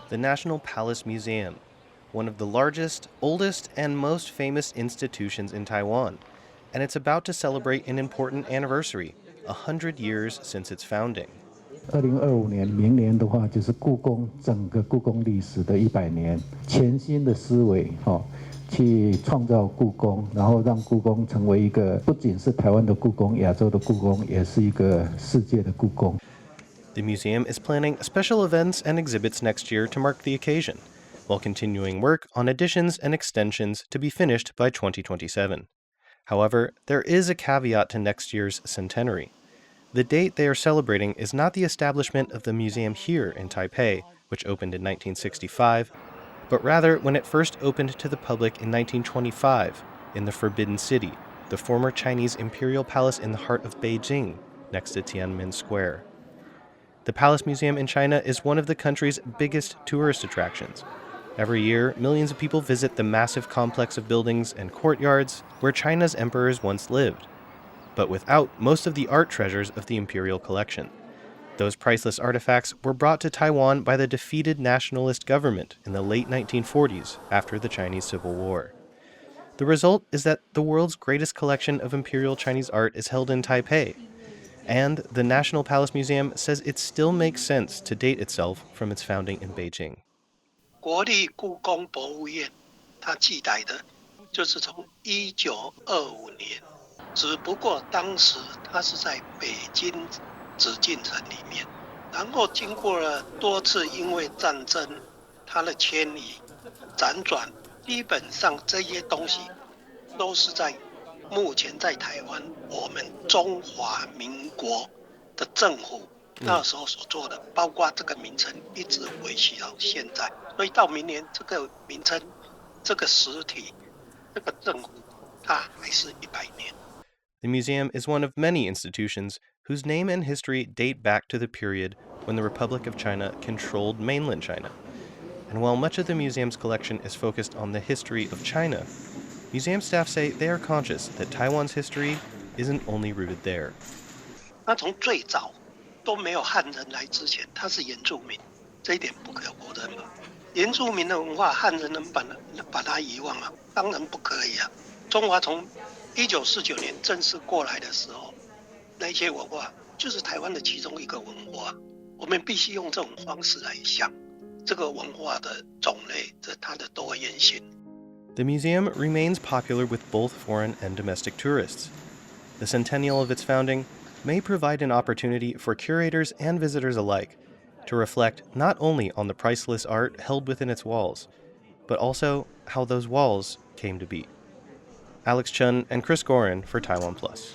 the National Palace Museum, one of the largest, oldest, and most famous institutions in Taiwan, and it's about to celebrate an important anniversary, 100 years since its founding. 2025年，明年的话就是故宫整个故宫历史的100年，全新的思维，去创造故宫，然后让故宫成为一个不仅是台湾的故宫、亚洲的故宫，也是一个世界的故宫。The museum is planning special events and exhibits next year to mark the occasion, while continuing work on additions and extensions to be finished by 2027. However, there is a caveat to next year's centenary. The date they are celebrating is not the establishment of the museum here in Taipei, which opened in 1965, but rather when it first opened to the public in 1925 in the Forbidden City, the former Chinese imperial palace in the heart of Beijing, next to Tiananmen Square. The Palace Museum in China is one of the country's biggest tourist attractions. Every year, millions of people visit the massive complex of buildings and courtyards where China's emperors once lived, but without most of the art treasures of the imperial collection. Those priceless artifacts were brought to Taiwan by the defeated nationalist government in the late 1940s after the Chinese Civil War. The result is that the world's greatest collection of imperial Chinese art is held in Taipei, and the National Palace Museum says it still makes sense to date itself from its founding in Beijing. 国立故宫博物院，它记载的就是从1925年，只不过当时它是在北京紫禁城里面，然后经过了多次因为战争，它的迁移、辗转，基本上这些东西都是在目前在台湾我们中华民国的政府那时候所做的，包括这个名称一直维系到现在，所以到明年这个名称、这个实体、这个政府，它还是100年。The museum is one of many institutions whose name and history date back to the period when the Republic of China controlled mainland China. And while much of the museum's collection is focused on the history of China, museum staff say they are conscious that Taiwan's history isn't only rooted there. 那从最早都没有汉人来之前，他是原住民，这一点不可否认嘛。原住民的文化，汉人能把它遗忘吗？当然不可以啊。中华从1949年正式过来的时候，那些文化就是台湾的其中一个文化，我们必须用这种方式来想这个文化的种类，它的多元性。The museum remains popular with both foreign and domestic tourists. The centennial of its founding may provide an opportunity for curators and visitors alike to reflect not only on the priceless art held within its walls, but also how those walls came to be. Alex Chen and Gorin for TaiwanPlus.